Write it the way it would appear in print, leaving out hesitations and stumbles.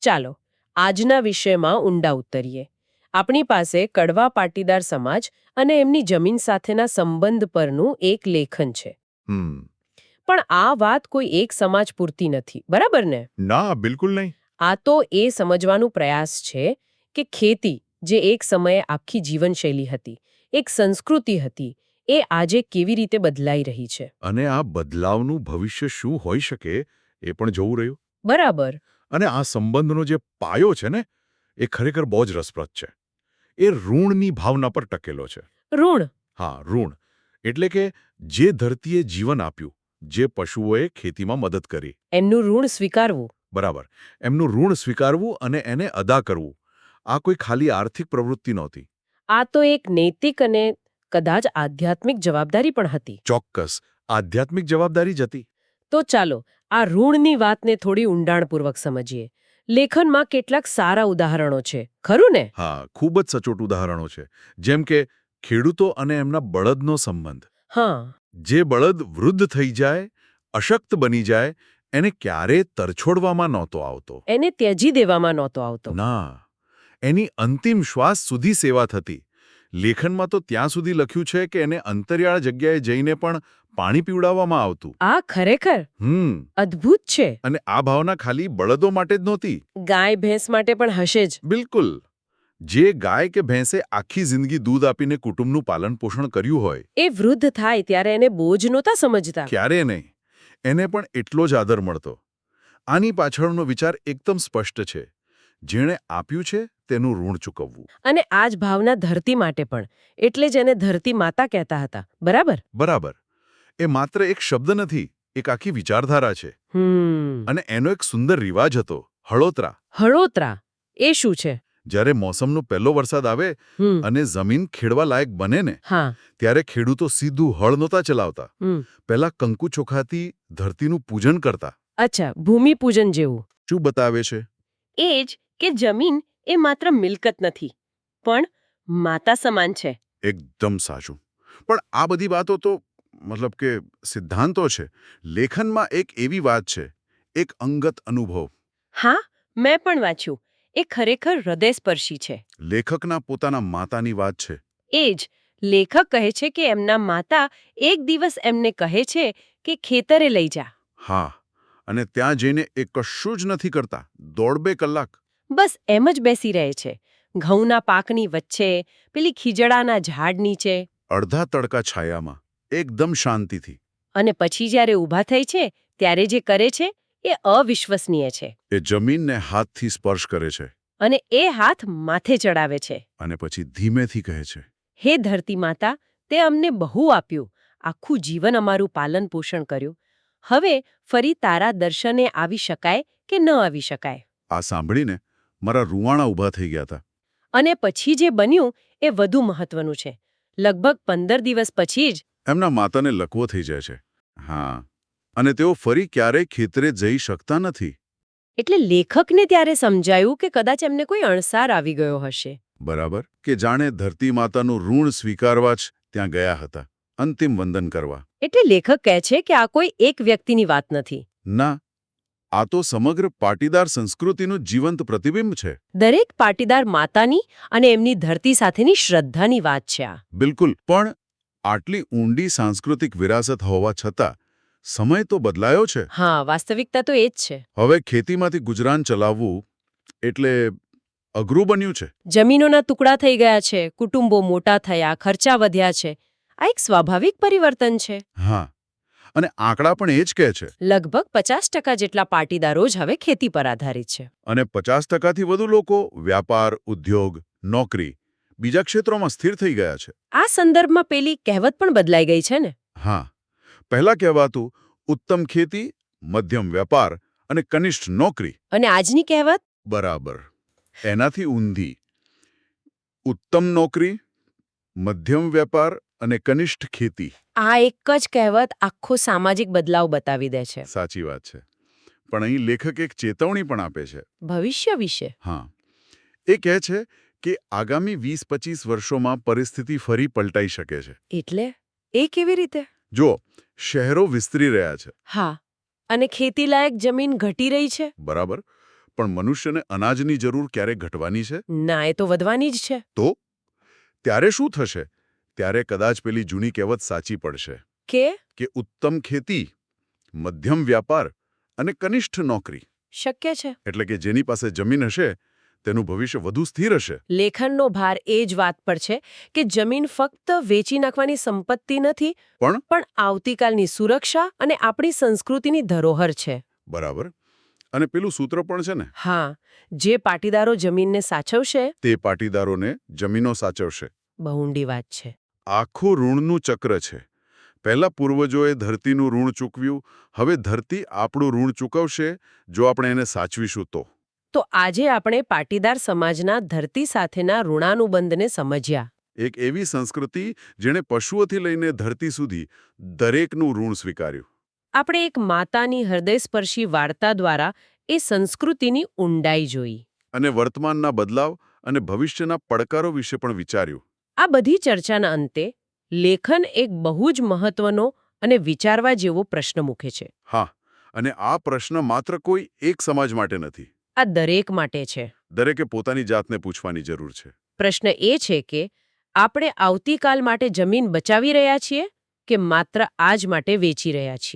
ચાલો આજના વિષયમાં ઊંડા ઉતરીએ. આપણી પાસે કડવા પાટીદાર સમાજ અને એમની જમીન સાથેના સંબંધ પરનું એક લેખન છે. પણ આ વાત કોઈ એક સમાજ પૂરતી નથી, બરાબર ને? ના, બિલકુલ નહીં. આ તો એ સમજવાનો પ્રયાસ છે કે ખેતી, જે એક સમયે આખી જીવનશૈલી હતી, એક સંસ્કૃતિ હતી, એ આજે કેવી રીતે બદલાઈ રહી છે. અને આ બદલાવનું ભવિષ્ય શું હોઈ શકે એ પણ જોવું રહ્યું. બરાબર. અને આ સંબંધનો જે પાયો છે ને, એ ખરેખર બહુ જ રસપ્રદ છે. એ ઋણની ભાવના પર ટકેલો છે. ઋણ? હા, ઋણ. એટલે કે જે ધરતીએ જીવન આપ્યું, જે પશુઓએ ખેતીમાં મદદ કરી, એમનું ઋણ સ્વીકારવું. બરાબર, એમનું ઋણ સ્વીકારવું અને એને અદા કરવું, આ કોઈ ખાલી આર્થિક પ્રવૃત્તિ નહોતી. આ તો એક નૈતિક અને કદાચ આધ્યાત્મિક જવાબદારી પણ હતી. ચોક્કસ આધ્યાત્મિક જવાબદારી જ હતી. તો ચાલો આ ઋણની વાતને થોડી ઊંડાણપૂર્વક સમજીએ. લેખનમાં કેટલાક સારા ઉદાહરણો છે, ખરું ને? હા, ખૂબ જ સચોટ ઉદાહરણો છે. જેમ કે ખેડૂતો અને એમના બળદનો સંબંધ. હા. જે બળદ વૃદ્ધ થઈ જાય, અશક્ત બની જાય, એને ક્યારેય તરછોડવામાં નહોતો આવતો. એને ત્યજી દેવામાં નહોતો આવતો. ના, એની અંતિમ શ્વાસ સુધી સેવા થતી. લેખનમાં તો ત્યાં સુધી લખ્યું છે કે એને અંતરિયાળ જગ્યાએ જઈને પણ પાણી પીવડાવવામાં આવતું. આ ખરેખર અદ્ભુત છે. અને આ ભાવના ખાલી બળદો માટે જ નહોતી. ગાય ભેંસ માટે પણ હશે જ. બિલકુલ. જે ગાય કે ભેંસે આખી જિંદગી દૂધ આપીને કુટુંબનું પાલન પોષણ કર્યું હોય, એ વૃદ્ધ થાય ત્યારે એને બોજ નહોતા સમજતા. ક્યારે નહીં. એને પણ એટલો જ આદર મળતો. આની પાછળનો વિચાર એકદમ સ્પષ્ટ છે. જેણે આપ્યું છે તેનું ઋણ ચૂકવવું. અને આ જ ભાવના ધરતી માટે પણ. એટલે જ એને ધરતી માતા કહેતા હતા, બરાબર? બરાબર. એ માત્ર એક શબ્દ નથી, એક આખી વિચારધારા છે. અને એનો એક સુંદર રિવાજ હતો, હળોતરા. હળોતરા એ શું છે? જ્યારે મોસમનો પહેલો વરસાદ આવે અને જમીન ખેડવા લાયક બને ને, ત્યારે ખેડૂતો સીધું હળ નહોતા ચલાવતા. પહેલા કંકુ ચોખાથી ધરતીનું પૂજન કરતા. અચ્છા, ભૂમિપૂજન જેવું. શું બતાવે છે? એ જ કે જમીન એ માત્ર મિલકત નથી, પણ માતા સમાન છે. એકદમ સાચું. પણ આ બધી વાતો તો મતલબ કે સિદ્ધાંતો છે. લેખનમાં એક એવી વાત છે, એક અંગત અનુભવ. હા, મેં પણ વાંચ્યું. એ ખરેખર હૃદયસ્પર્શી છે. લેખકના પોતાના માતાની વાત છે. એ જ. લેખક કહે છે કે એમના માતા એક દિવસ એમને કહે છે કે ખેતરે લઈ જા. હા, અને ત્યાં જઈને એ કશું જ નથી કરતા. 1.5 કલાક. બસ એમ જ બેસી રહે છે, ઘઉંના પાકની વચ્ચે, પેલી ખીજડાના ઝાડ નીચે. અડધા તડકા છાયામાં, એકદમ શાંતિથી. અને પછી જ્યારે ઊભા થઈ છે ત્યારે જે કરે છે એ અવિશ્વસનીય છે. એ જમીનને હાથથી સ્પર્શ કરે છે. અને એ હાથ માથે ચડાવે છે. અને પછી ધીમેથી કહે છે, હે ધરતી માતા, તે અમને બહુ આપ્યું, આખું જીવન અમારું પાલન પોષણ કર્યું. હવે ફરી તારા દર્શને આવી શકાય કે ન આવી શકાય. આ સાંભળીને મારા રૂવાણા ઊભા થઈ ગયા હતા. અને પછી જે બન્યું એ વધુ મહત્વનું છે. લગભગ 15 દિવસ પછી જ એમના માતાને લકવો થઈ જાય છે. હા, અને તેઓ ફરી ક્યારેય ખેતરે જઈ શકતા નથી. એટલે લેખકને ત્યારે સમજાયું કે કદાચ એમને કોઈ અણસાર આવી ગયો હશે. બરાબર, કે જાણે ધરતી માતાનું ઋણ સ્વીકારવા જ ત્યાં ગયા હતા, અંતિમ વંદન કરવા. એટલે લેખક કહે છે કે આ કોઈ એક વ્યક્તિની વાત નથી. ના, આ તો સમગ્ર પાટીદાર સંસ્કૃતિનું જીવંત પ્રતિબિંબ છે. દરેક પાટીદાર માતાની અને એમની ધરતી સાથેની શ્રદ્ધાની વાત છે આ. બિલકુલ. પણ આટલી ઊંડી સાંસ્કૃતિક વિરાસત હોવા છતાં સમય તો બદલાયો છે. હા, વાસ્તવિકતા તો એ જ છે. હવે ખેતીમાંથી ગુજરાન ચલાવવું એટલે અઘરું બન્યું છે. જમીનોના ટુકડા થઈ ગયા છે, કુટુંબો મોટા થયા, ખર્ચા વધ્યા છે. આ એક સ્વાભાવિક પરિવર્તન છે. હા, અને આંકડા પણ એ જ કહે છે. લગભગ 50% જેટલા પાટીદારો જ હવે ખેતી પર આધારિત છે. અને 50%થી વધુ લોકો વ્યાપાર, ઉદ્યોગ, નોકરી, બીજા ક્ષેત્રોમાં સ્થિર થઈ ગયા છે. આ સંદર્ભમાં પેલી કહેવત પણ બદલાઈ ગઈ છે ને? હા, પહેલા કહેવાતું ઉત્તમ ખેતી, મધ્યમ વેપાર અને કનિષ્ઠ નોકરી. અને આજની કહેવત? બરાબર, એનાથી ઊંધી. ઉત્તમ નોકરી, મધ્યમ વેપાર અને કનિષ્ઠ ખેતી. આ એક જ કહેવત આખો સામાજિક બદલાવ બતાવી દે છે. સાચી વાત છે. પણ અહીં લેખક એક ચેતવણી પણ આપે છે. ભવિષ્ય વિશે? હા, એ કહે છે કે આગામી 20-25 વર્ષોમાં પરિસ્થિતિ ફરી પલટાઈ શકે છે. એટલે એ કેવી રીતે? જો શહેરો વિસ્તરી રહ્યા છે. હા, અને ખેતીલાયક જમીન ઘટી રહી છે. બરાબર, પણ મનુષ્યને અનાજની જરૂર ક્યારે ઘટવાની છે? ના, એ તો વધવાની જ છે. તો ત્યારે શું થશે? ત્યારે કદાચ પેલી જૂની કહેવત સાચી પડશે કે ઉત્તમ ખેતી, મધ્યમ વ્યાપાર અને કનિષ્ઠ નોકરી. શક્ય છે. એટલે કે જેની પાસે જમીન હશે તેનું ભવિષ્ય વધુ સ્થિર હશે. લેખનનો ભાર એ જ વાત પર છે કે જમીન ફક્ત વેચી નાખવાની સંપત્તિ નથી, પણ આવતીકાલની સુરક્ષા અને આપણી સંસ્કૃતિની ધરોહર છે. બરાબર. અને પેલું સૂત્ર પણ છે ને, હા, જે પાટીદારો જમીનને સાચવશે તે પાટીદારોને જમીનો સાચવશે. બહુ ઊંડી વાત છે. આખું ઋણનું ચક્ર છે. પહેલા પૂર્વજોએ ધરતીનું ઋણ ચૂકવ્યું, હવે ધરતી આપણું ઋણ ચૂકવશે જો આપણે એને સાચવીશું તો. તો આજે આપણે પાટીદાર સમાજના ધરતી સાથેના ઋણાનુબંધને સમજ્યા. એક એવી સંસ્કૃતિ જેણે પશુઓથી લઈને ધરતી સુધી દરેકનું ઋણ સ્વીકાર્યું. આપણે એક માતાની હૃદયસ્પર્શી વાર્તા દ્વારા એ સંસ્કૃતિની ઊંડાઈ જોઈ. અને વર્તમાનના બદલાવ અને ભવિષ્યના પડકારો વિશે પણ વિચાર્યું. આ બધી ચર્ચાના અંતે લેખન એક બહુ જ મહત્વનો અને વિચારવા જેવો પ્રશ્ન મૂકે છે. હા, અને આ પ્રશ્ન માત્ર કોઈ એક સમાજ માટે નથી. આ દરેક માટે છે. દરેકે પોતાની જાતને પૂછવાની જરૂર છે. પ્રશ્ન એ છે કે આપણે આવતીકાલ માટે જમીન બચાવી રહ્યા છીએ કે માત્ર આજ માટે વેચી રહ્યા છીએ?